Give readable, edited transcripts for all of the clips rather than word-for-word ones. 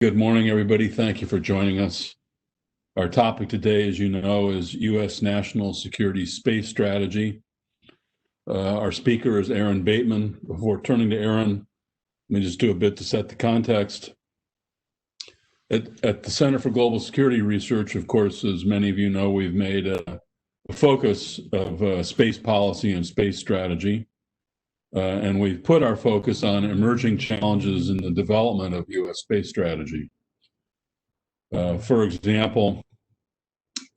Good morning, everybody. Thank you for joining us. Our topic today, as you know, is U.S. National Security Space Strategy. Our speaker is Aaron Bateman. Before turning to Aaron, let me just do a bit to set the context. At the Center for Global Security Research, of course, as many of you know, we've made a focus of space policy and space strategy. And we've put our focus on emerging challenges in the development of U.S. space strategy. For example,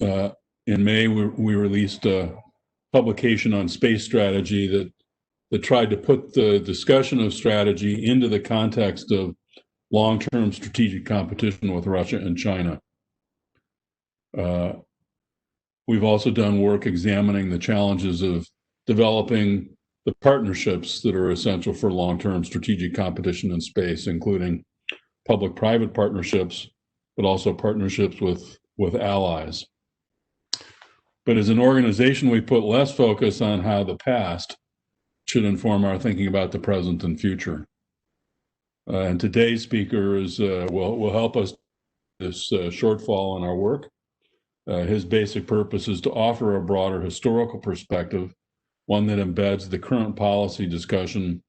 in May, we released a publication on space strategy that tried to put the discussion of strategy into the context of long-term strategic competition with Russia and China. We've also done work examining the challenges of developing the partnerships that are essential for long-term strategic competition in space, including public-private partnerships, but also partnerships with allies. But as an organization, we put less focus on how the past should inform our thinking about the present and future. And today's speaker will help us this shortfall in our work. His basic purpose is to offer a broader historical perspective, one that embeds the current policy discussion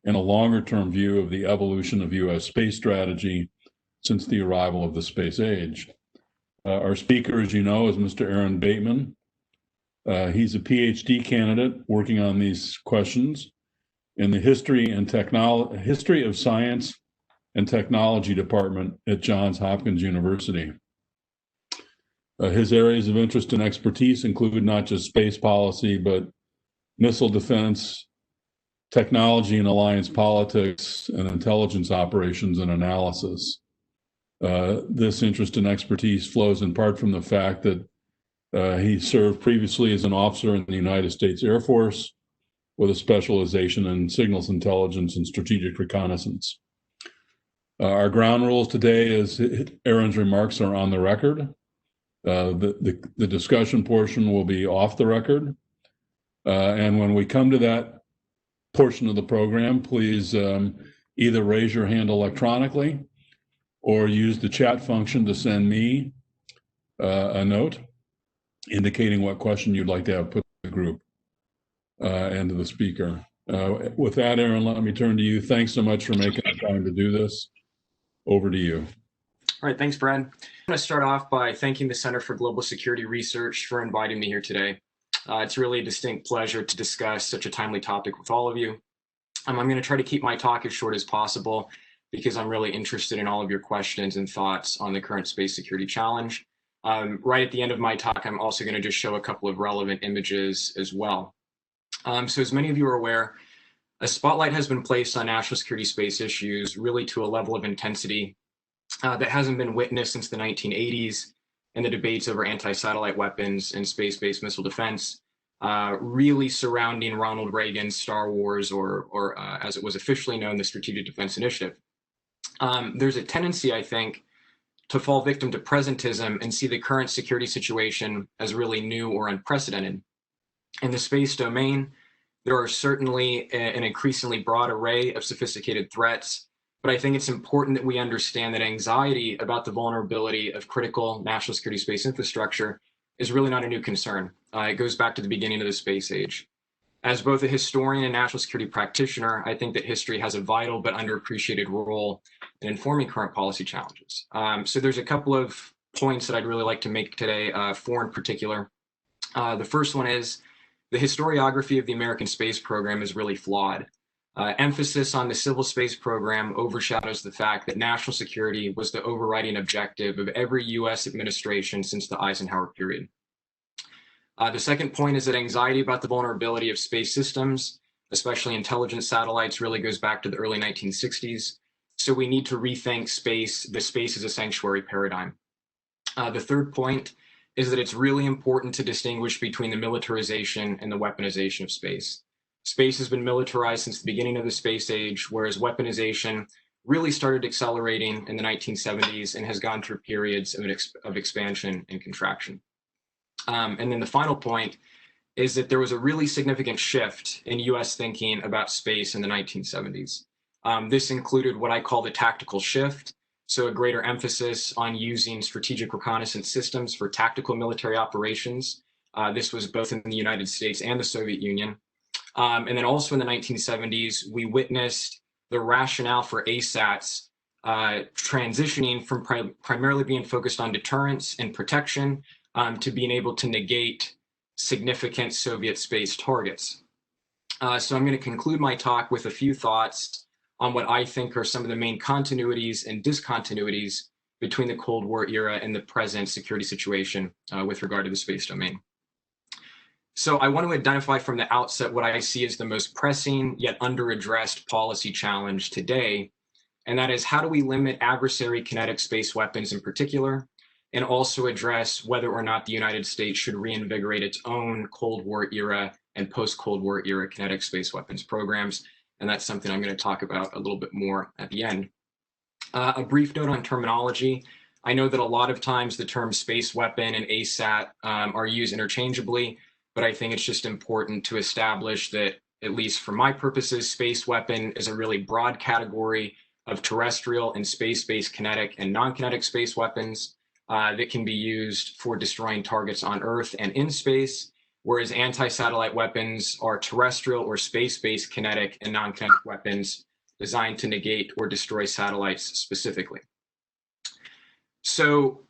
in a longer-term view of the evolution of U.S. space strategy since the arrival of the space age. Our speaker, as you know, is Mr. Aaron Bateman. He's a PhD candidate working on these questions in the History of Science and Technology Department at Johns Hopkins University. His areas of interest and expertise include not just space policy, but missile defense, technology and alliance politics, and intelligence operations and analysis. This interest and expertise flows in part from the fact that he served previously as an officer in the United States Air Force with a specialization in signals intelligence and strategic reconnaissance. Our ground rules today is Aaron's remarks are on the record. The discussion portion will be off the record. And when we come to that portion of the program, please either raise your hand electronically or use the chat function to send me a note indicating what question you'd like to have put to the group and to the speaker. With that, Aaron, let me turn to you. Thanks so much for making the time to do this. Over to you. All right, thanks, Brad. I'm going to start off by thanking the Center for Global Security Research for inviting me here today. It's really a distinct pleasure to discuss such a timely topic with all of you. I'm going to try to keep my talk as short as possible because I'm really interested in all of your questions and thoughts on the current space security challenge. Right at the end of my talk, I'm also going to just show a couple of relevant images as well. So as many of you are aware, a spotlight has been placed on national security space issues really to a level of intensity that hasn't been witnessed since the 1980s, and the debates over anti-satellite weapons and space-based missile defense, really surrounding Ronald Reagan's Star Wars, or as it was officially known, the Strategic Defense Initiative. There's a tendency, I think, to fall victim to presentism and see the current security situation as really new or unprecedented. In the space domain, there are certainly an increasingly broad array of sophisticated threats, but I think it's important that we understand that anxiety about the vulnerability of critical national security space infrastructure is really not a new concern. It goes back to the beginning of the space age. As both a historian and national security practitioner, I think that history has a vital but underappreciated role in informing current policy challenges. So there's a couple of points that I'd really like to make today, four in particular. The first one is the historiography of the American space program is really flawed. Emphasis on the civil space program overshadows the fact that national security was the overriding objective of every US administration since the Eisenhower period. The second point is that anxiety about the vulnerability of space systems, especially intelligence satellites, really goes back to the early 1960s. So we need to rethink the space as a sanctuary paradigm. The third point is that it's really important to distinguish between the militarization and the weaponization of space. Space has been militarized since the beginning of the space age, whereas weaponization really started accelerating in the 1970s and has gone through periods of expansion and contraction. And then the final point is that there was a really significant shift in US thinking about space in the 1970s. This included what I call the tactical shift, So a greater emphasis on using strategic reconnaissance systems for tactical military operations. This was both in the United States and the Soviet Union. And then also in the 1970s, we witnessed the rationale for ASATs transitioning from primarily being focused on deterrence and protection to being able to negate significant Soviet space targets. So I'm going to conclude my talk with a few thoughts on what I think are some of the main continuities and discontinuities between the Cold War era and the present security situation with regard to the space domain. So I want to identify from the outset what I see as the most pressing yet under-addressed policy challenge today, and that is how do we limit adversary kinetic space weapons in particular, and also address whether or not the United States should reinvigorate its own Cold War era and post-Cold War era kinetic space weapons programs. And that's something I'm going to talk about a little bit more at the end. A brief note on terminology. I know that a lot of times the term space weapon and ASAT are used interchangeably, but I think it's just important to establish that, at least for my purposes, space weapon is a really broad category of terrestrial and space-based kinetic and non-kinetic space weapons that can be used for destroying targets on Earth and in space, whereas anti-satellite weapons are terrestrial or space-based kinetic and non-kinetic weapons designed to negate or destroy satellites specifically. So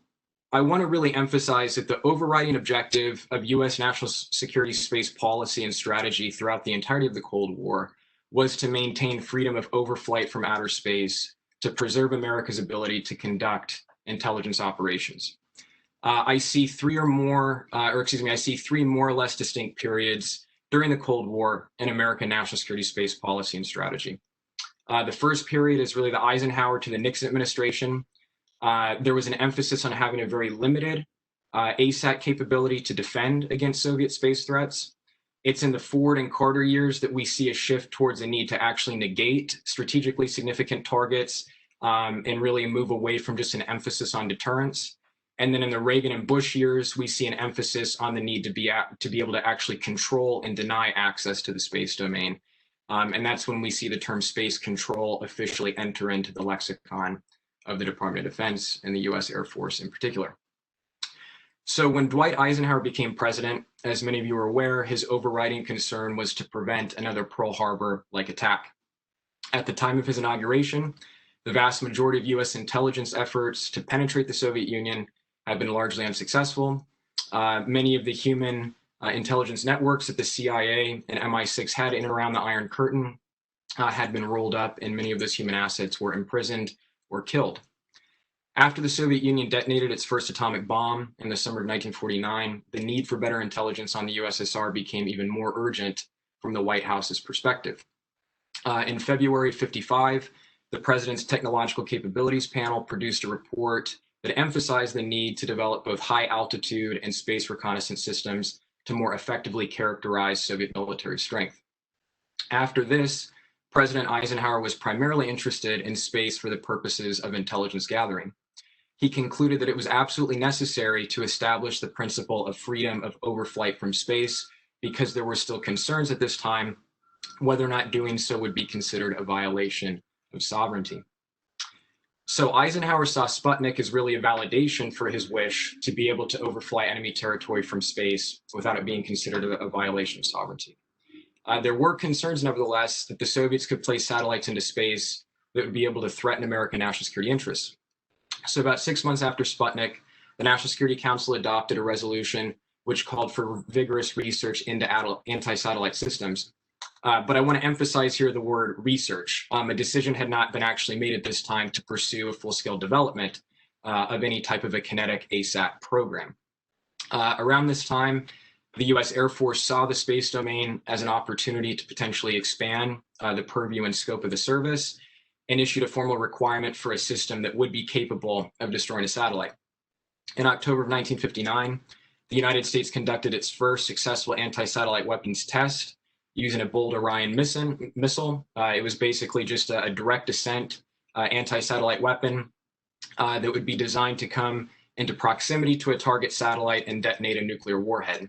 I want to really emphasize that the overriding objective of US national security space policy and strategy throughout the entirety of the Cold War was to maintain freedom of overflight from outer space to preserve America's ability to conduct intelligence operations. I see three more or less distinct periods during the Cold War in American national security space policy and strategy. The first period is really the Eisenhower to the Nixon administration. There was an emphasis on having a very limited ASAT capability to defend against Soviet space threats. It's in the Ford and Carter years that we see a shift towards a need to actually negate strategically significant targets and really move away from just an emphasis on deterrence. And then in the Reagan and Bush years, we see an emphasis on the need to be able to actually control and deny access to the space domain. And that's when we see the term space control officially enter into the lexicon of the Department of Defense and the US Air Force in particular. So when Dwight Eisenhower became president, as many of you are aware, his overriding concern was to prevent another Pearl Harbor-like attack. At the time of his inauguration, the vast majority of US intelligence efforts to penetrate the Soviet Union have been largely unsuccessful. Many of the human intelligence networks that the CIA and MI6 had in and around the Iron Curtain had been rolled up, and many of those human assets were imprisoned or killed. After the Soviet Union detonated its first atomic bomb in the summer of 1949, the need for better intelligence on the USSR became even more urgent from the White House's perspective. In February of '55, the President's Technological Capabilities Panel produced a report that emphasized the need to develop both high altitude and space reconnaissance systems to more effectively characterize Soviet military strength. After this, President Eisenhower was primarily interested in space for the purposes of intelligence gathering. He concluded that it was absolutely necessary to establish the principle of freedom of overflight from space because there were still concerns at this time whether or not doing so would be considered a violation of sovereignty. So Eisenhower saw Sputnik as really a validation for his wish to be able to overfly enemy territory from space without it being considered a violation of sovereignty. There were concerns, nevertheless, that the Soviets could place satellites into space that would be able to threaten American national security interests. So about 6 months after Sputnik, the National Security Council adopted a resolution which called for vigorous research into anti-satellite systems. But I want to emphasize here the word research. A decision had not been actually made at this time to pursue a full-scale development of any type of a kinetic ASAT program. Around this time, the US Air Force saw the space domain as an opportunity to potentially expand the purview and scope of the service and issued a formal requirement for a system that would be capable of destroying a satellite. In October of 1959, the United States conducted its first successful anti-satellite weapons test using a Bold Orion missile. It was basically just a direct descent anti-satellite weapon that would be designed to come into proximity to a target satellite and detonate a nuclear warhead.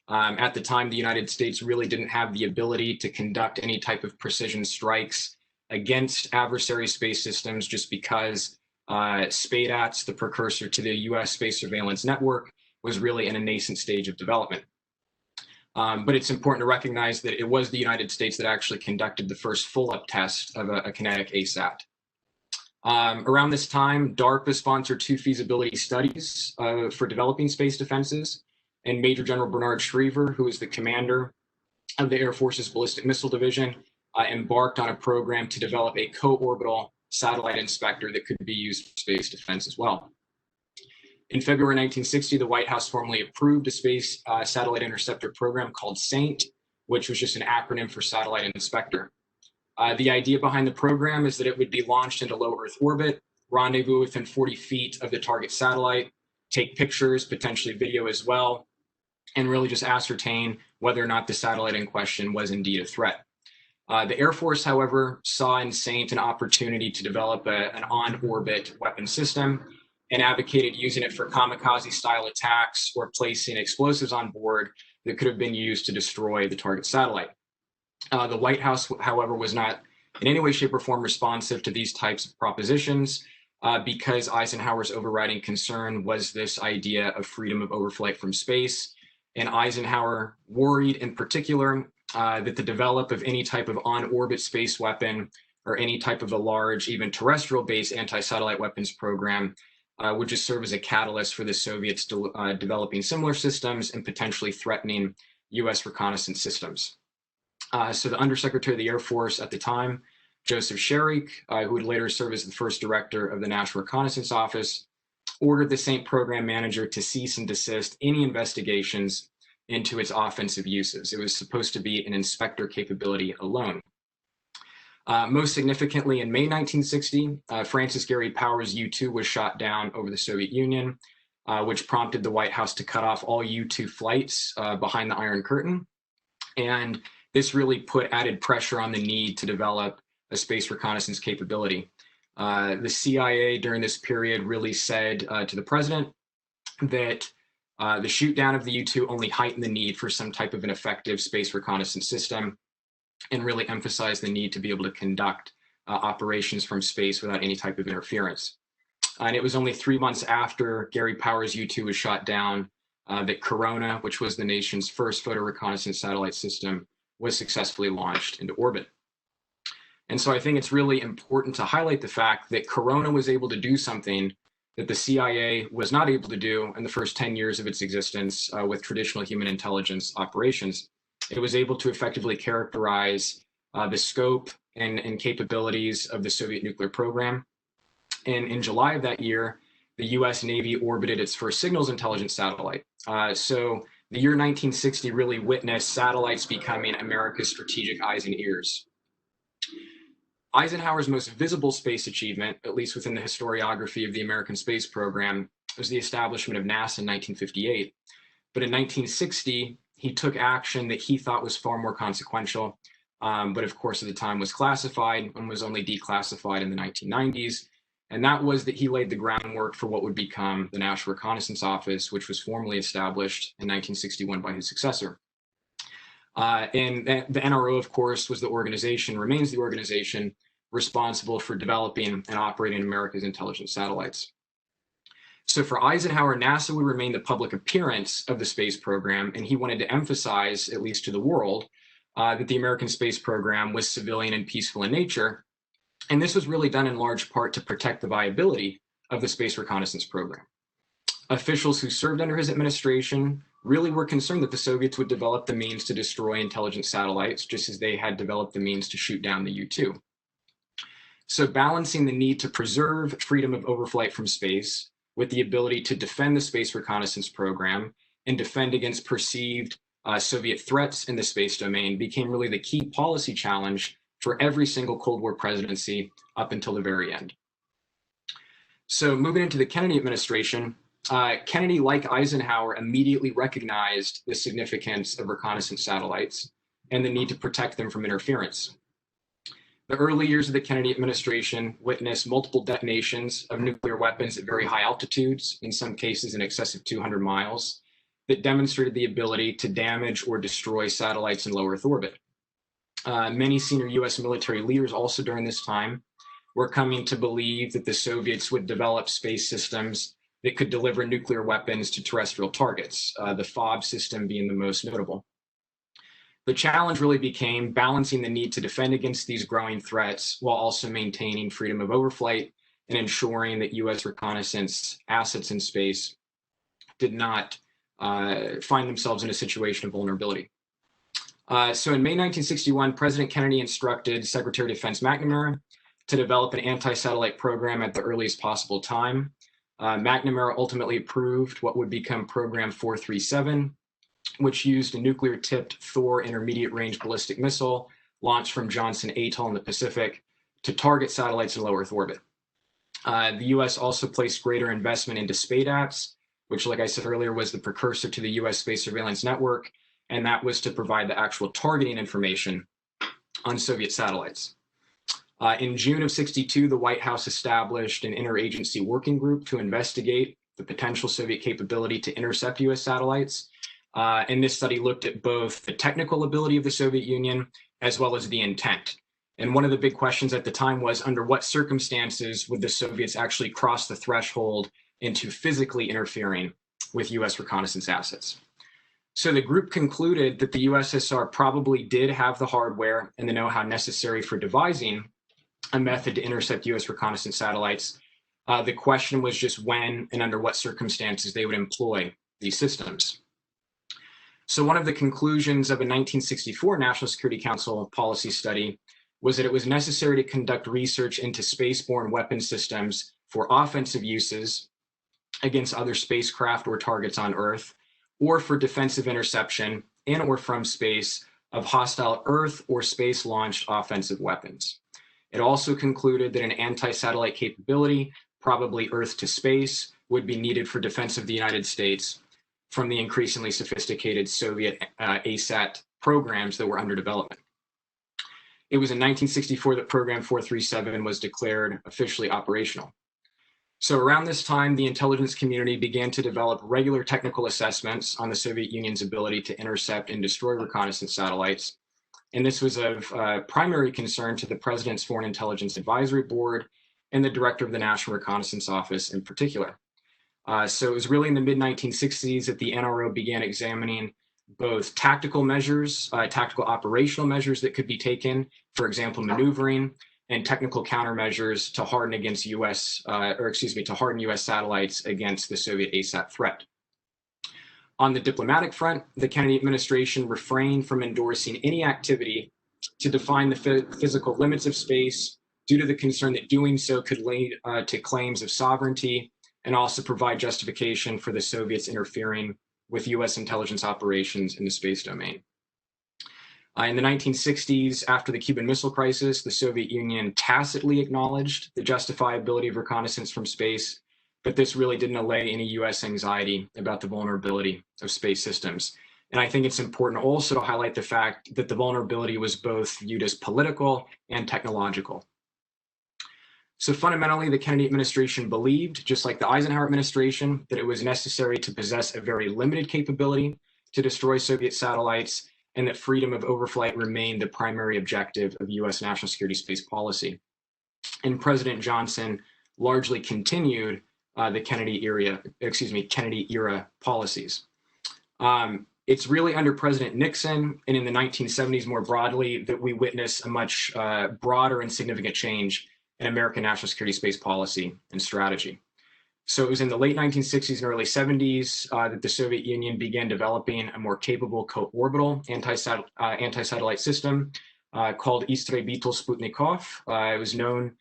At the time, the United States really didn't have the ability to conduct any type of precision strikes against adversary space systems just because SPADATS, the precursor to the US Space Surveillance Network, was really in a nascent stage of development. But it's important to recognize that it was the United States that actually conducted the first full-up test of a kinetic ASAT. Around this time, DARPA sponsored 2 feasibility studies for developing space defenses, and Major General Bernard Schriever, who is the commander of the Air Force's Ballistic Missile Division, embarked on a program to develop a co-orbital satellite inspector that could be used for space defense as well. In February 1960, the White House formally approved a space satellite interceptor program called SAINT, which was just an acronym for Satellite Inspector. The idea behind the program is that it would be launched into low Earth orbit, rendezvous within 40 feet of the target satellite, take pictures, potentially video as well, and really just ascertain whether or not the satellite in question was indeed a threat. The Air Force, however, saw in SAINT an opportunity to develop an on-orbit weapon system and advocated using it for kamikaze-style attacks or placing explosives on board that could have been used to destroy the target satellite. The White House, however, was not in any way, shape, or form responsive to these types of propositions because Eisenhower's overriding concern was this idea of freedom of overflight from space. And Eisenhower worried in particular that the develop of any type of on-orbit space weapon or any type of a large, even terrestrial-based anti-satellite weapons program would just serve as a catalyst for the Soviets developing similar systems and potentially threatening US reconnaissance systems. So the Undersecretary of the Air Force at the time, Joseph Sherrick, who would later serve as the first director of the National Reconnaissance Office, ordered the SAINT program manager to cease and desist any investigations into its offensive uses. It was supposed to be an inspector capability alone. Most significantly, in May 1960, Francis Gary Powers' U-2 was shot down over the Soviet Union, which prompted the White House to cut off all U-2 flights behind the Iron Curtain. And this really put added pressure on the need to develop a space reconnaissance capability. The CIA during this period really said to the president that the shoot down of the U-2 only heightened the need for some type of an effective space reconnaissance system and really emphasized the need to be able to conduct operations from space without any type of interference. And it was only 3 months after Gary Powers' U-2 was shot down that Corona, which was the nation's first photo reconnaissance satellite system, was successfully launched into orbit. And so I think it's really important to highlight the fact that Corona was able to do something that the CIA was not able to do in the first 10 years of its existence with traditional human intelligence operations. It was able to effectively characterize the scope and capabilities of the Soviet nuclear program. And in July of that year, the US Navy orbited its first signals intelligence satellite. So the year 1960 really witnessed satellites becoming America's strategic eyes and ears. Eisenhower's most visible space achievement, at least within the historiography of the American space program, was the establishment of NASA in 1958. But in 1960, he took action that he thought was far more consequential, but of course at the time was classified and was only declassified in the 1990s. And that was that he laid the groundwork for what would become the National Reconnaissance Office, which was formally established in 1961 by his successor. And the NRO, of course, was the organization, remains the organization responsible for developing and operating America's intelligence satellites. So for Eisenhower, NASA would remain the public appearance of the space program, and he wanted to emphasize, at least to the world, that the American space program was civilian and peaceful in nature. And this was really done in large part to protect the viability of the space reconnaissance program. Officials who served under his administration really were concerned that the Soviets would develop the means to destroy intelligence satellites, just as they had developed the means to shoot down the U-2. So balancing the need to preserve freedom of overflight from space with the ability to defend the space reconnaissance program and defend against perceived Soviet threats in the space domain became really the key policy challenge for every single Cold War presidency up until the very end. So moving into the Kennedy administration, Kennedy, like Eisenhower, immediately recognized the significance of reconnaissance satellites and the need to protect them from interference. The early years of the Kennedy administration witnessed multiple detonations of nuclear weapons at very high altitudes, in some cases in excess of 200 miles, that demonstrated the ability to damage or destroy satellites in low Earth orbit. Many senior US military leaders also during this time were coming to believe that the Soviets would develop space systems that could deliver nuclear weapons to terrestrial targets, the FOB system being the most notable. The challenge really became balancing the need to defend against these growing threats while also maintaining freedom of overflight and ensuring that US reconnaissance assets in space did not find themselves in a situation of vulnerability. So in May 1961, President Kennedy instructed Secretary of Defense McNamara to develop an anti-satellite program at the earliest possible time. McNamara ultimately approved what would become Program 437, which used a nuclear-tipped Thor intermediate-range ballistic missile launched from Johnson Atoll in the Pacific to target satellites in low Earth orbit. The U.S. also placed greater investment into SPADAPS, which, like I said earlier, was the precursor to the U.S. Space Surveillance Network, and that was to provide the actual targeting information on Soviet satellites. In June of '62, the White House established an interagency working group to investigate the potential Soviet capability to intercept U.S. satellites. And this study looked at both the technical ability of the Soviet Union as well as the intent. And one of the big questions at the time was, under what circumstances would the Soviets actually cross the threshold into physically interfering with US reconnaissance assets? So the group concluded that the USSR probably did have the hardware and the know-how necessary for devising a method to intercept US reconnaissance satellites. The question was just when and under what circumstances they would employ these systems. So one of the conclusions of a 1964 National Security Council policy study was that it was necessary to conduct research into spaceborne weapon systems for offensive uses against other spacecraft or targets on Earth, or for defensive interception in or from space of hostile Earth or space-launched offensive weapons. It also concluded that an anti-satellite capability, probably Earth to space, would be needed for defense of the United States from the increasingly sophisticated Soviet ASAT programs that were under development. It was in 1964 that Program 437 was declared officially operational. So around this time, the intelligence community began to develop regular technical assessments on the Soviet Union's ability to intercept and destroy reconnaissance satellites. And this was of primary concern to the President's Foreign Intelligence Advisory Board and the Director of the National Reconnaissance Office in particular. So it was really in the mid-1960s that the NRO began examining both tactical measures, tactical operational measures that could be taken, for example, maneuvering, and technical countermeasures to harden against to harden US satellites against the Soviet ASAT threat. On the diplomatic front, the Kennedy administration refrained from endorsing any activity to define the physical limits of space due to the concern that doing so could lead to claims of sovereignty and also provide justification for the Soviets interfering with US intelligence operations in the space domain. In the 1960s, after the Cuban Missile Crisis, the Soviet Union tacitly acknowledged the justifiability of reconnaissance from space, but this really didn't allay any US anxiety about the vulnerability of space systems. And I think it's important also to highlight the fact that the vulnerability was both viewed as political and technological. So fundamentally, the Kennedy administration believed, just like the Eisenhower administration, that it was necessary to possess a very limited capability to destroy Soviet satellites, and that freedom of overflight remained the primary objective of US national security space policy. And President Johnson largely continued the Kennedy era policies. It's really under President Nixon and in the 1970s more broadly that we witness a much broader and significant change in American national security space policy and strategy. So it was in the late 1960s and early 70s that the Soviet Union began developing a more capable co-orbital anti-satellite system called Istrebitel Sputnikov. It was known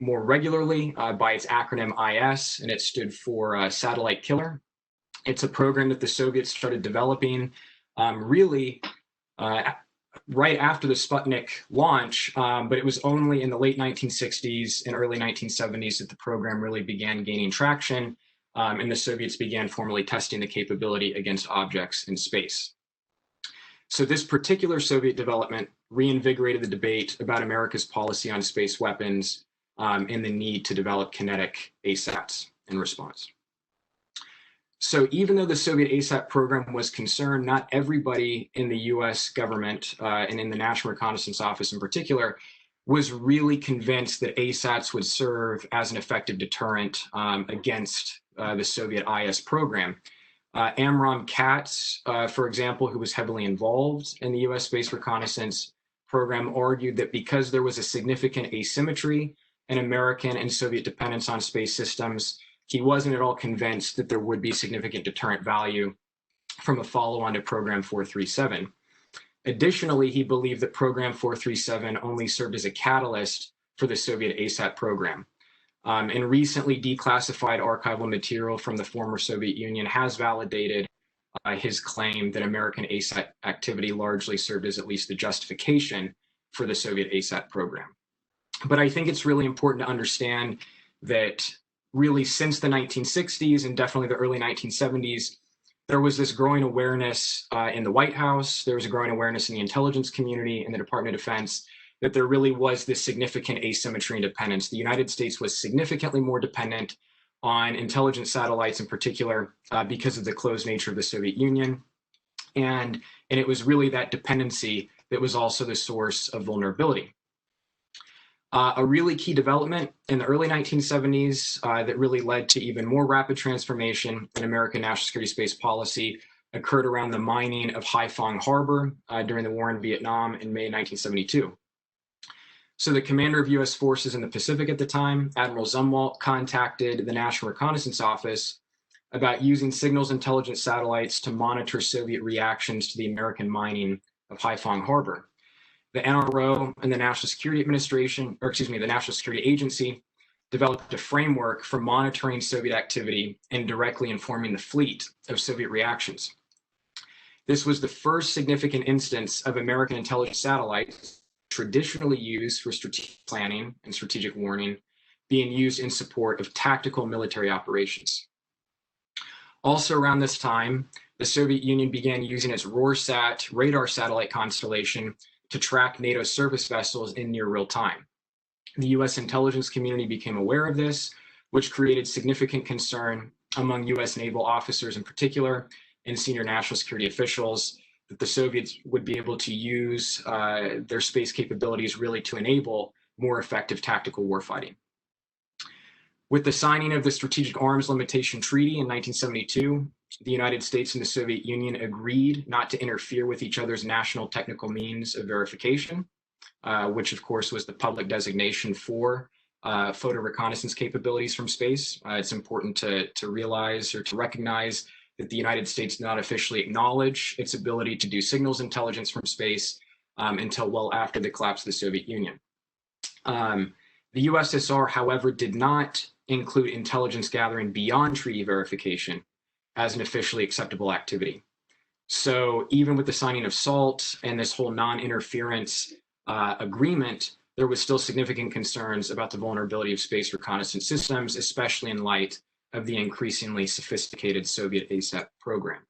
more regularly by its acronym IS, and it stood for Satellite Killer. It's a program that the Soviets started developing really right after the Sputnik launch, but it was only in the late 1960s and early 1970s that the program really began gaining traction, and the Soviets began formally testing the capability against objects in space. So this particular Soviet development reinvigorated the debate about America's policy on space weapons and the need to develop kinetic ASATs in response. So even though the Soviet ASAT program was concerned, not everybody in the US government and in the National Reconnaissance Office in particular was really convinced that ASATs would serve as an effective deterrent against the Soviet IS program. Amram Katz, for example, who was heavily involved in the US space reconnaissance program, argued that because there was a significant asymmetry in American and Soviet dependence on space systems, he wasn't at all convinced that there would be significant deterrent value from a follow-on to Program 437. Additionally, he believed that Program 437 only served as a catalyst for the Soviet ASAT program. And recently declassified archival material from the former Soviet Union has validated his claim that American ASAT activity largely served as at least the justification for the Soviet ASAT program. But I think it's really important to understand that really since the 1960s and definitely the early 1970s, there was this growing awareness in the White House, there was a growing awareness in the intelligence community and the Department of Defense that there really was this significant asymmetry and dependence. The United States was significantly more dependent on intelligence satellites in particular because of the closed nature of the Soviet Union. And it was really that dependency that was also the source of vulnerability. A really key development in the early 1970s that really led to even more rapid transformation in American national security space policy occurred around the mining of Haiphong Harbor during the war in Vietnam in May 1972. So the commander of US forces in the Pacific at the time, Admiral Zumwalt, contacted the National Reconnaissance Office about using signals intelligence satellites to monitor Soviet reactions to the American mining of Haiphong Harbor. The NRO and the National Security Administration, or excuse me, the National Security Agency developed a framework for monitoring Soviet activity and directly informing the fleet of Soviet reactions. This was the first significant instance of American intelligence satellites traditionally used for strategic planning and strategic warning being used in support of tactical military operations. Also around this time, the Soviet Union began using its RORSAT radar satellite constellation to track NATO surface vessels in near real time. The US intelligence community became aware of this, which created significant concern among US naval officers in particular and senior national security officials that the Soviets would be able to use their space capabilities really to enable more effective tactical warfighting. With the signing of the Strategic Arms Limitation Treaty in 1972, the United States and the Soviet Union agreed not to interfere with each other's national technical means of verification, which of course was the public designation for photo reconnaissance capabilities from space. It's important to realize or to recognize that the United States did not officially acknowledge its ability to do signals intelligence from space until well after the collapse of the Soviet Union. The USSR, however, did not include intelligence gathering beyond treaty verification as an officially acceptable activity. So even with the signing of SALT and this whole non-interference agreement, there was still significant concerns about the vulnerability of space reconnaissance systems, especially in light of the increasingly sophisticated Soviet ASAT program.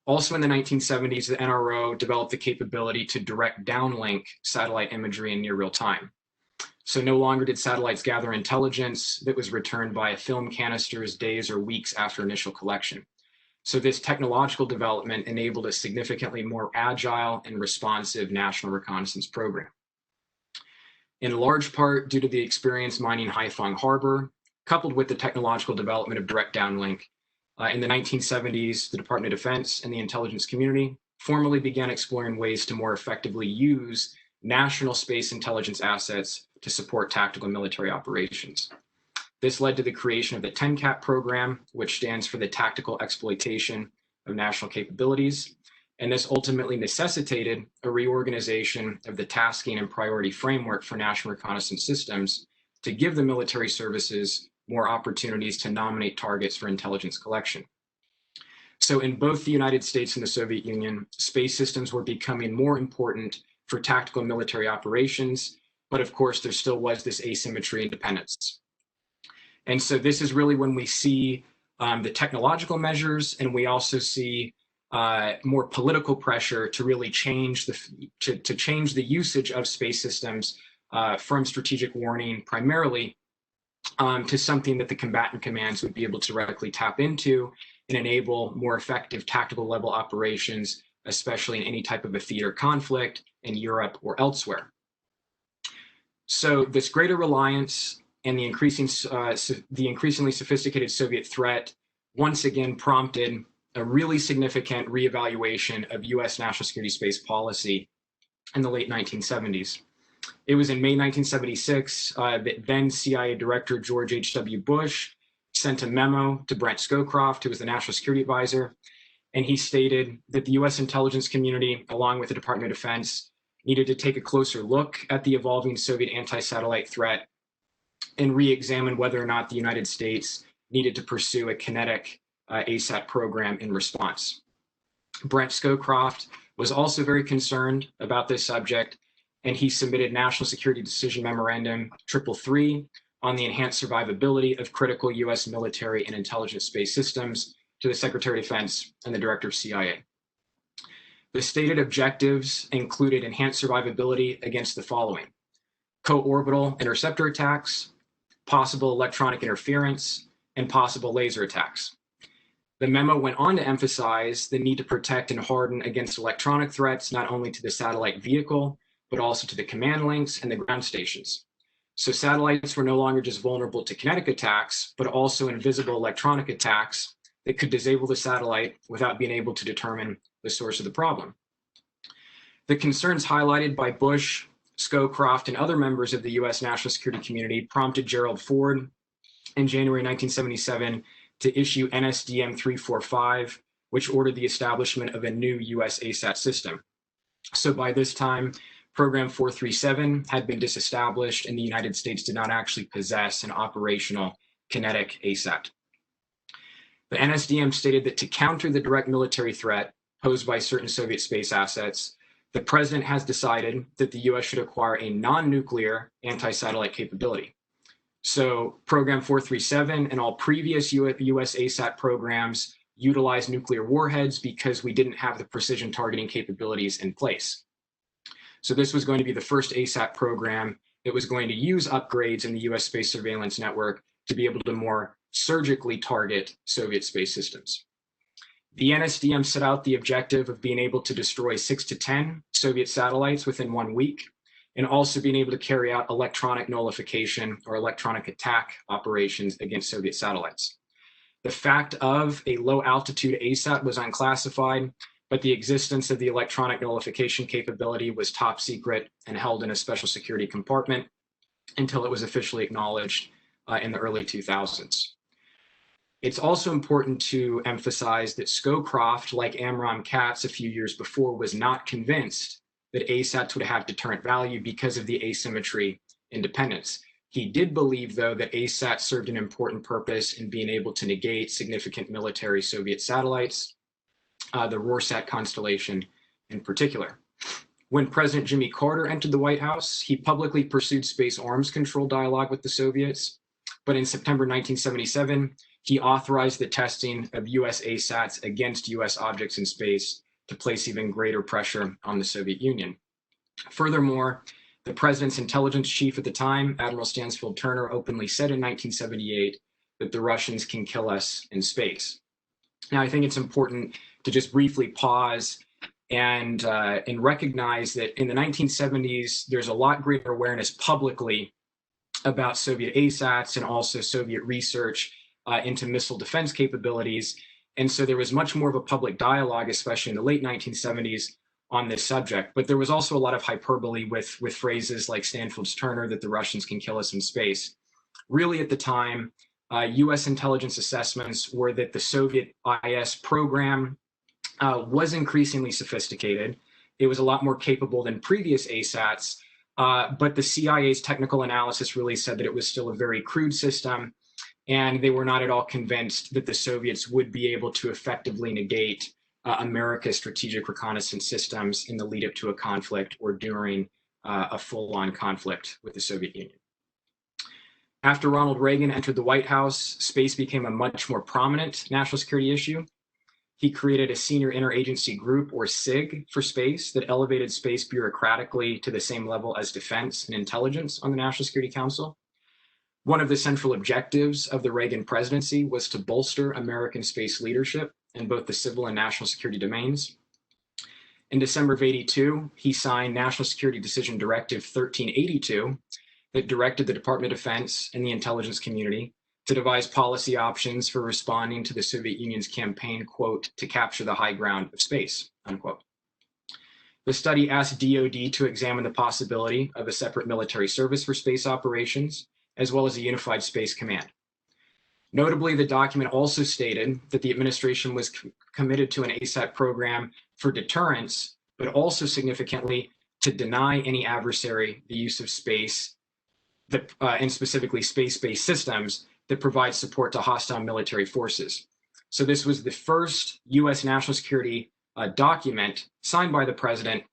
Also in the 1970s, the NRO developed the capability to direct downlink satellite imagery in near real time. So no longer did satellites gather intelligence that was returned via film canisters days or weeks after initial collection. So this technological development enabled a significantly more agile and responsive national reconnaissance program. In large part due to the experience mining Haiphong Harbor, coupled with the technological development of direct downlink, in the 1970s, the Department of Defense and the intelligence community formally began exploring ways to more effectively use national space intelligence assets to support tactical military operations. This led to the creation of the TENCAP program, which stands for the Tactical Exploitation of National Capabilities. And this ultimately necessitated a reorganization of the tasking and priority framework for national reconnaissance systems to give the military services more opportunities to nominate targets for intelligence collection. So in both the United States and the Soviet Union, space systems were becoming more important for tactical military operations, but of course there still was this asymmetry and dependence. And so this is really when we see the technological measures, and we also see more political pressure to really change the usage of space systems from strategic warning primarily to something that the combatant commands would be able to directly tap into and enable more effective tactical level operations, especially in any type of a theater conflict in Europe or elsewhere. So this greater reliance and the increasingly sophisticated Soviet threat once again prompted a really significant reevaluation of U.S. national security space policy in the late 1970s. It was in May 1976 that then CIA Director George H.W. Bush sent a memo to Brent Scowcroft, who was the National Security Advisor, and he stated that the U.S. intelligence community, along with the Department of Defense, needed to take a closer look at the evolving Soviet anti-satellite threat and re-examine whether or not the United States needed to pursue a kinetic ASAT program in response. Brent Scowcroft was also very concerned about this subject, and he submitted National Security Decision Memorandum 333 on the enhanced survivability of critical U.S. military and intelligence space systems to the Secretary of Defense and the Director of CIA. The stated objectives included enhanced survivability against the following: co-orbital interceptor attacks, possible electronic interference, and possible laser attacks. The memo went on to emphasize the need to protect and harden against electronic threats, not only to the satellite vehicle, but also to the command links and the ground stations. So satellites were no longer just vulnerable to kinetic attacks, but also invisible electronic attacks that could disable the satellite without being able to determine the source of the problem. The concerns highlighted by Bush, Scowcroft, and other members of the U.S. national security community prompted Gerald Ford in January 1977 to issue NSDM 345, which ordered the establishment of a new U.S. ASAT system. So by this time, Program 437 had been disestablished, and the United States did not actually possess an operational kinetic ASAT. The NSDM stated that to counter the direct military threat posed by certain Soviet space assets, the president has decided that the U.S. should acquire a non-nuclear anti-satellite capability. So Program 437 and all previous U.S. ASAT programs utilized nuclear warheads because we didn't have the precision targeting capabilities in place. So this was going to be the first ASAT program that was going to use upgrades in the U.S. space surveillance network to be able to more surgically target Soviet space systems. The NSDM set out the objective of being able to destroy 6 to 10 Soviet satellites within 1 week, and also being able to carry out electronic nullification or electronic attack operations against Soviet satellites. The fact of a low altitude ASAT was unclassified, but the existence of the electronic nullification capability was top secret and held in a special security compartment until it was officially acknowledged in the early 2000s. It's also important to emphasize that Scowcroft, like Amram Katz a few years before, was not convinced that ASATs would have deterrent value because of the asymmetry independence. He did believe, though, that ASAT served an important purpose in being able to negate significant military Soviet satellites, the Rorschach constellation in particular. When President Jimmy Carter entered the White House, he publicly pursued space arms control dialogue with the Soviets, but in September 1977, he authorized the testing of US ASATs against US objects in space to place even greater pressure on the Soviet Union. Furthermore, the president's intelligence chief at the time, Admiral Stansfield Turner, openly said in 1978 that the Russians can kill us in space. Now, I think it's important to just briefly pause and recognize that in the 1970s, there's a lot greater awareness publicly about Soviet ASATs and also Soviet research into missile defense capabilities. And so there was much more of a public dialogue, especially in the late 1970s, on this subject. But there was also a lot of hyperbole with phrases like Stanfield's Turner that the Russians can kill us in space. Really, at the time, US intelligence assessments were that the Soviet IS program was increasingly sophisticated. It was a lot more capable than previous ASATs, but the CIA's technical analysis really said that it was still a very crude system, and they were not at all convinced that the Soviets would be able to effectively negate America's strategic reconnaissance systems in the lead up to a conflict or during a full-on conflict with the Soviet Union. After Ronald Reagan entered the White House, space became a much more prominent national security issue. He created a senior interagency group, or SIG, for space that elevated space bureaucratically to the same level as defense and intelligence on the National Security Council. One of the central objectives of the Reagan presidency was to bolster American space leadership in both the civil and national security domains. In December of '82, he signed National Security Decision Directive 1382, that directed the Department of Defense and the intelligence community to devise policy options for responding to the Soviet Union's campaign, quote, to capture the high ground of space, unquote. The study asked DoD to examine the possibility of a separate military service for space operations, as well as a unified space command. Notably, the document also stated that the administration was committed to an ASAT program for deterrence, but also significantly to deny any adversary the use of space, and specifically space-based systems that provide support to hostile military forces. So this was the first US national security document signed by the president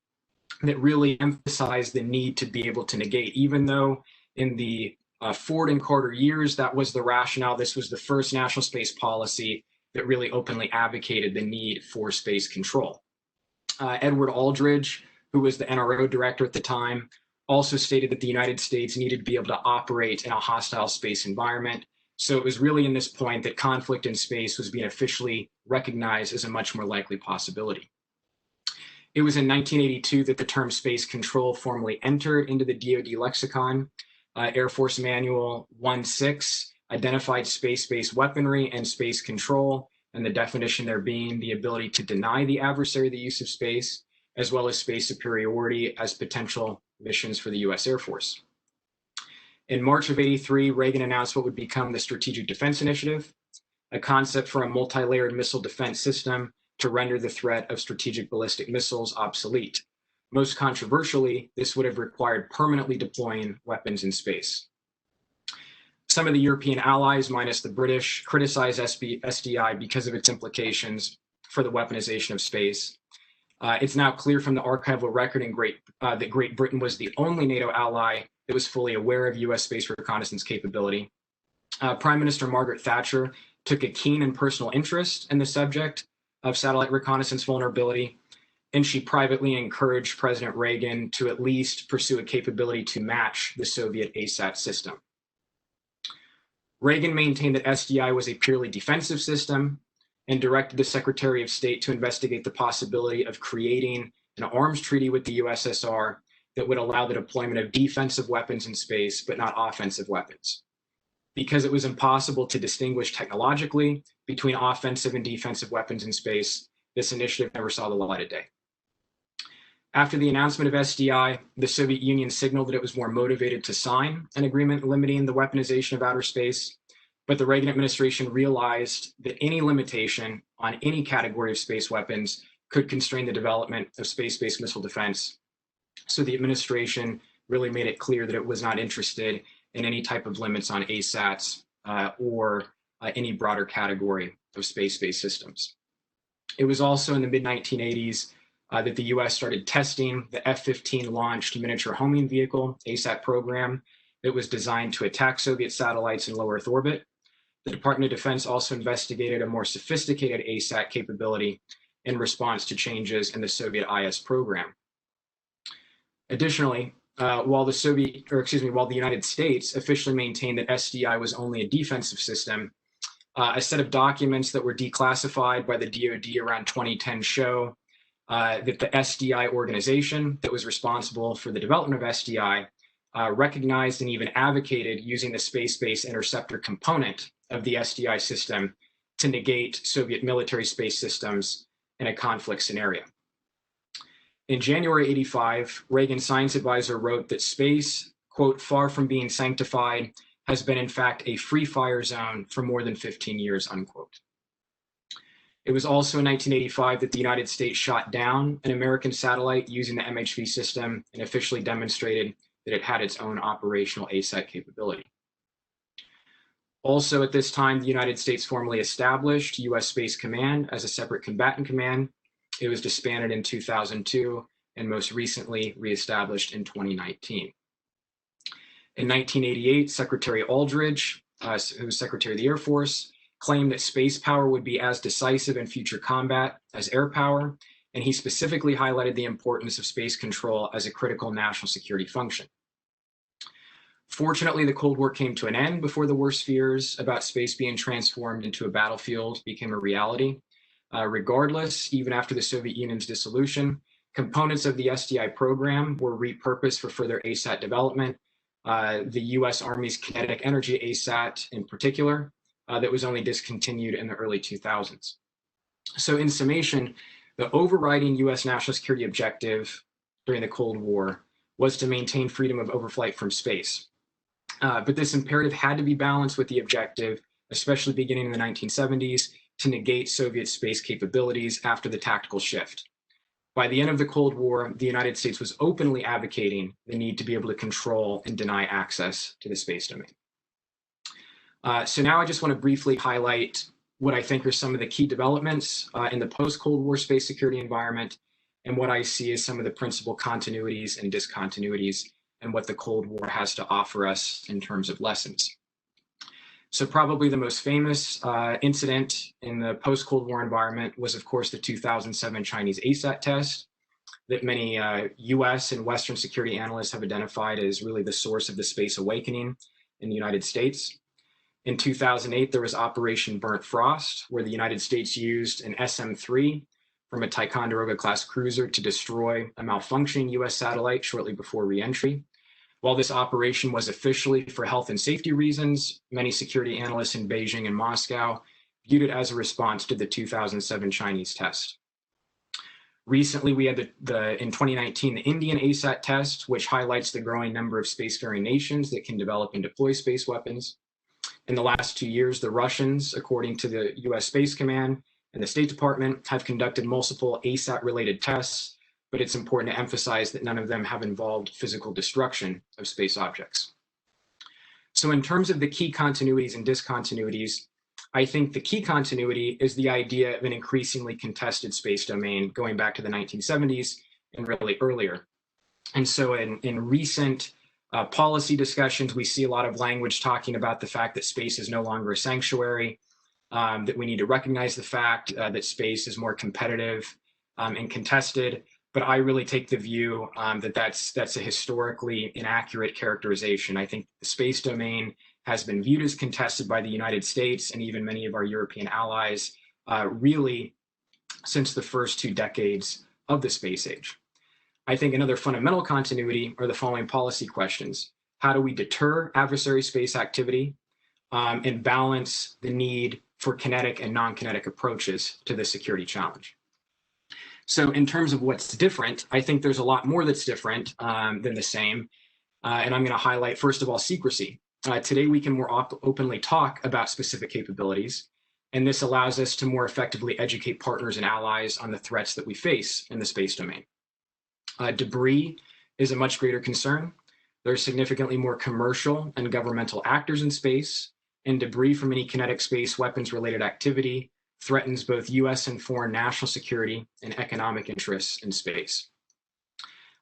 that really emphasized the need to be able to negate, even though in the Ford and Carter years, that was the rationale. This was the first national space policy that really openly advocated the need for space control. Edward Aldridge, who was the NRO director at the time, also stated that the United States needed to be able to operate in a hostile space environment. So it was really in this point that conflict in space was being officially recognized as a much more likely possibility. It was in 1982 that the term space control formally entered into the DoD lexicon. Air Force Manual 1.6 identified space-based weaponry and space control, and the definition there being the ability to deny the adversary the use of space, as well as space superiority as potential missions for the US Air Force. In March of '83, Reagan announced what would become the Strategic Defense Initiative, a concept for a multi-layered missile defense system to render the threat of strategic ballistic missiles obsolete. Most controversially, this would have required permanently deploying weapons in space. Some of the European allies, minus the British, criticized SDI because of its implications for the weaponization of space. It's now clear from the archival record that Great Britain was the only NATO ally that was fully aware of US space reconnaissance capability. Prime Minister Margaret Thatcher took a keen and personal interest in the subject of satellite reconnaissance vulnerability, and she privately encouraged President Reagan to at least pursue a capability to match the Soviet ASAT system. Reagan maintained that SDI was a purely defensive system and directed the Secretary of State to investigate the possibility of creating an arms treaty with the USSR that would allow the deployment of defensive weapons in space, but not offensive weapons. Because it was impossible to distinguish technologically between offensive and defensive weapons in space, this initiative never saw the light of day. After the announcement of SDI, the Soviet Union signaled that it was more motivated to sign an agreement limiting the weaponization of outer space, but the Reagan administration realized that any limitation on any category of space weapons could constrain the development of space-based missile defense. So the administration really made it clear that it was not interested in any type of limits on ASATs or any broader category of space-based systems. It was also in the mid-1980s that the US started testing the F-15 launched miniature homing vehicle ASAT program that was designed to attack Soviet satellites in low Earth orbit. The Department of Defense also investigated a more sophisticated ASAT capability in response to changes in the Soviet IS program. Additionally, while the United States officially maintained that SDI was only a defensive system, a set of documents that were declassified by the DoD around 2010 show that the SDI organization that was responsible for the development of SDI recognized and even advocated using the space-based interceptor component of the SDI system to negate Soviet military space systems in a conflict scenario. In January '85, Reagan's science advisor wrote that space, quote, far from being sanctified, has been in fact a free fire zone for more than 15 years, unquote. It was also in 1985 that the United States shot down an American satellite using the MHV system and officially demonstrated that it had its own operational ASAT capability. Also at this time, the United States formally established US Space Command as a separate combatant command. It was disbanded in 2002 and most recently reestablished in 2019. In 1988, Secretary Aldridge, who was Secretary of the Air Force, claimed that space power would be as decisive in future combat as air power, and he specifically highlighted the importance of space control as a critical national security function. Fortunately, the Cold War came to an end before the worst fears about space being transformed into a battlefield became a reality. Regardless, even after the Soviet Union's dissolution, components of the SDI program were repurposed for further ASAT development, the US Army's kinetic energy ASAT in particular, that was only discontinued in the early 2000s. So in summation, the overriding US national security objective during the Cold War was to maintain freedom of overflight from space. But this imperative had to be balanced with the objective, especially beginning in the 1970s, to negate Soviet space capabilities after the tactical shift. By the end of the Cold War, the United States was openly advocating the need to be able to control and deny access to the space domain. So now I just want to briefly highlight what I think are some of the key developments in the post-Cold War space security environment, and what I see as some of the principal continuities and discontinuities, and what the Cold War has to offer us in terms of lessons. So probably the most famous incident in the post-Cold War environment was, of course, the 2007 Chinese ASAT test that many US and Western security analysts have identified as really the source of the space awakening in the United States. In 2008, there was Operation Burnt Frost, where the United States used an SM-3 from a Ticonderoga-class cruiser to destroy a malfunctioning US satellite shortly before re-entry. While this operation was officially for health and safety reasons, many security analysts in Beijing and Moscow viewed it as a response to the 2007 Chinese test. Recently, we had in 2019, the Indian ASAT test, which highlights the growing number of spacefaring nations that can develop and deploy space weapons. In the last 2 years, the Russians, according to the US Space Command and the State Department, have conducted multiple ASAT-related tests, but it's important to emphasize that none of them have involved physical destruction of space objects. So in terms of the key continuities and discontinuities, I think the key continuity is the idea of an increasingly contested space domain going back to the 1970s and really earlier. And so in recent policy discussions, we see a lot of language talking about the fact that space is no longer a sanctuary, that we need to recognize the fact that space is more competitive and contested. But I really take the view that that's a historically inaccurate characterization. I think the space domain has been viewed as contested by the United States and even many of our European allies, really since the first 2 decades of the space age. I think another fundamental continuity are the following policy questions. How do we deter adversary space activity and balance the need for kinetic and non-kinetic approaches to the security challenge? So in terms of what's different, I think there's a lot more that's different than the same. And I'm going to highlight, first of all, secrecy. Today, we can more openly talk about specific capabilities, and this allows us to more effectively educate partners and allies on the threats that we face in the space domain. Debris is a much greater concern. There are significantly more commercial and governmental actors in space, and debris from any kinetic space weapons-related activity threatens both US and foreign national security and economic interests in space.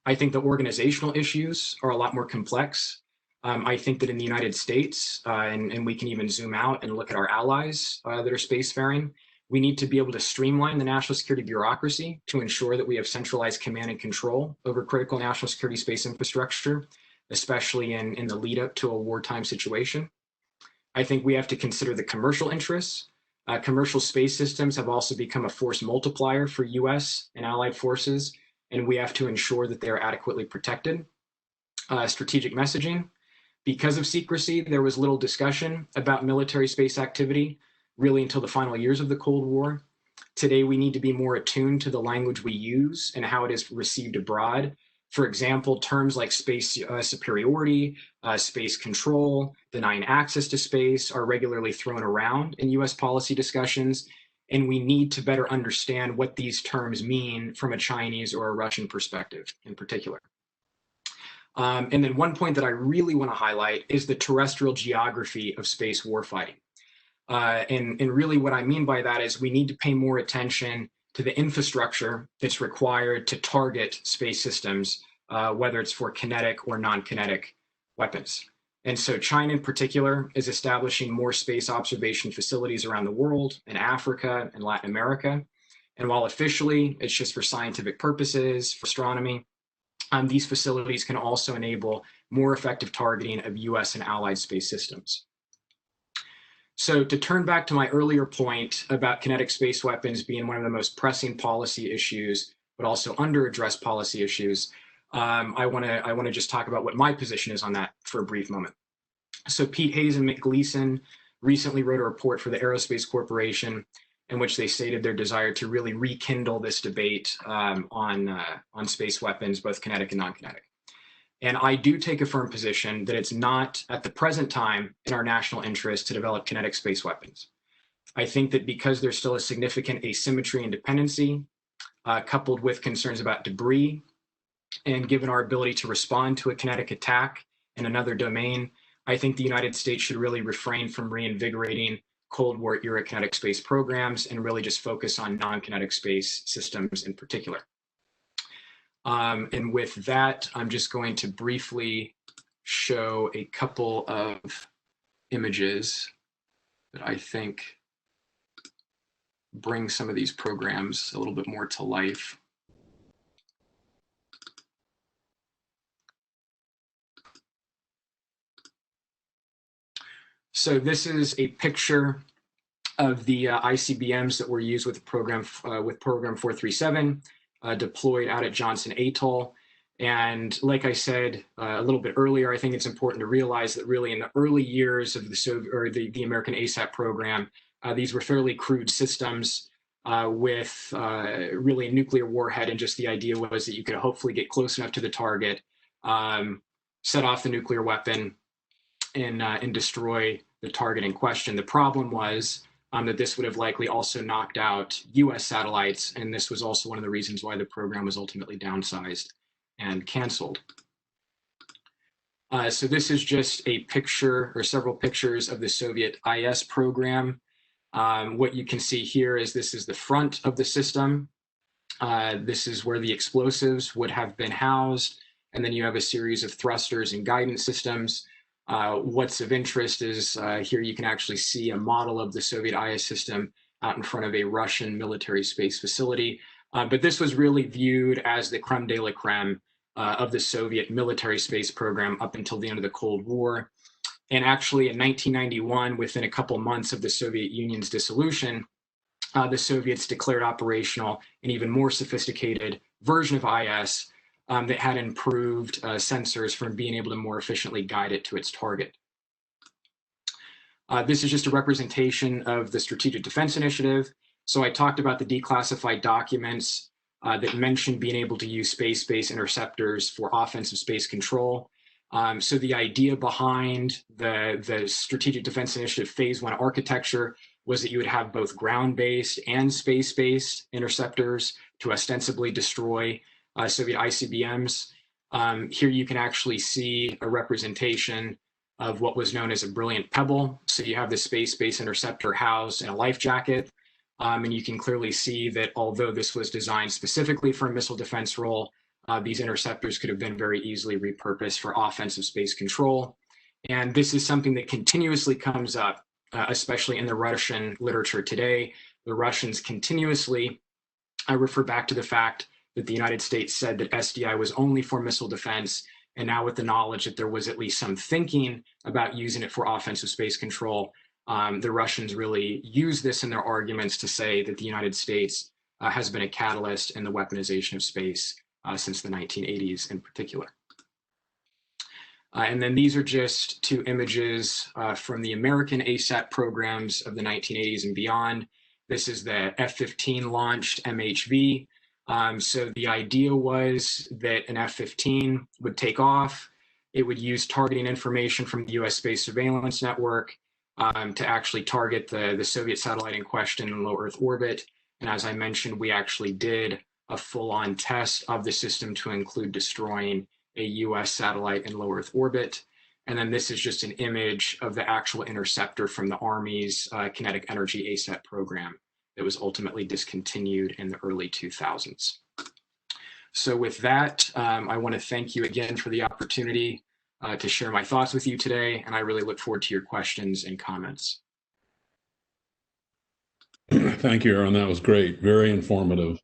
I think the organizational issues are a lot more complex. I think that in the United States, and we can even zoom out and look at our allies that are spacefaring, we need to be able to streamline the national security bureaucracy to ensure that we have centralized command and control over critical national security space infrastructure, especially in the lead up to a wartime situation. I think we have to consider the commercial interests. Commercial space systems have also become a force multiplier for US and allied forces, and we have to ensure that they are adequately protected. Strategic messaging. Because of secrecy, there was little discussion about military space activity really until the final years of the Cold War. Today, we need to be more attuned to the language we use and how it is received abroad. For example, terms like space superiority, space control, denying access to space are regularly thrown around in US policy discussions, and we need to better understand what these terms mean from a Chinese or a Russian perspective in particular. And then one point that I really want to highlight is the terrestrial geography of space warfighting. And really what I mean by that is we need to pay more attention to the infrastructure that's required to target space systems, whether it's for kinetic or non-kinetic weapons. And so China in particular is establishing more space observation facilities around the world, in Africa and Latin America. And while officially it's just for scientific purposes, for astronomy, these facilities can also enable more effective targeting of US and allied space systems. So to turn back to my earlier point about kinetic space weapons being one of the most pressing policy issues, but also under-addressed policy issues, I want to just talk about what my position is on that for a brief moment. So Pete Hayes and Mick Gleason recently wrote a report for the Aerospace Corporation in which they stated their desire to really rekindle this debate on space weapons, both kinetic and non-kinetic. And I do take a firm position that it's not at the present time in our national interest to develop kinetic space weapons. I think that because there's still a significant asymmetry and dependency, coupled with concerns about debris, and given our ability to respond to a kinetic attack in another domain, I think the United States should really refrain from reinvigorating Cold War era kinetic space programs and really just focus on non-kinetic space systems in particular. And with that, I'm just going to briefly show a couple of images that I think bring some of these programs a little bit more to life. So this is a picture of the ICBMs that were used with program 437, deployed out at Johnson Atoll. And like I said a little bit earlier, I think it's important to realize that really in the early years of the American ASAP program, these were fairly crude systems with really a nuclear warhead, and just the idea was that you could hopefully get close enough to the target, set off the nuclear weapon, and destroy the target in question. The problem was that this would have likely also knocked out US satellites, and this was also one of the reasons why the program was ultimately downsized and canceled. So this is just a picture or several pictures of the Soviet IS program. What you can see here is this is the front of the system. This is where the explosives would have been housed, and then you have a series of thrusters and guidance systems. What's of interest is here you can actually see a model of the Soviet IS system out in front of a Russian military space facility. But this was really viewed as the creme de la creme of the Soviet military space program up until the end of the Cold War. And actually in 1991, within a couple months of the Soviet Union's dissolution, the Soviets declared operational an even more sophisticated version of IS that had improved sensors for being able to more efficiently guide it to its target. This is just a representation of the Strategic Defense Initiative. So I talked about the declassified documents that mentioned being able to use space-based interceptors for offensive space control. So the idea behind the Strategic Defense Initiative Phase 1 architecture was that you would have both ground-based and space-based interceptors to ostensibly destroy Soviet ICBMs. Here you can actually see a representation of what was known as a brilliant pebble. So you have the space-based interceptor housed in a life jacket. And you can clearly see that although this was designed specifically for a missile defense role, these interceptors could have been very easily repurposed for offensive space control. And this is something that continuously comes up, especially in the Russian literature today. The Russians continuously refer back to the fact that the United States said that SDI was only for missile defense. And now with the knowledge that there was at least some thinking about using it for offensive space control, the Russians really use this in their arguments to say that the United States has been a catalyst in the weaponization of space since the 1980s in particular. And then these are just two images from the American ASAT programs of the 1980s and beyond. This is the F-15 launched MHV. So the idea was that an F-15 would take off. It would use targeting information from the US Space Surveillance Network to actually target the Soviet satellite in question in low Earth orbit. And as I mentioned, we actually did a full-on test of the system to include destroying a US satellite in low Earth orbit. And then this is just an image of the actual interceptor from the Army's kinetic energy ASAT program that was ultimately discontinued in the early 2000s. So with that, I want to thank you again for the opportunity to share my thoughts with you today, and I really look forward to your questions and comments. Thank you, Aaron. That was great. Very informative.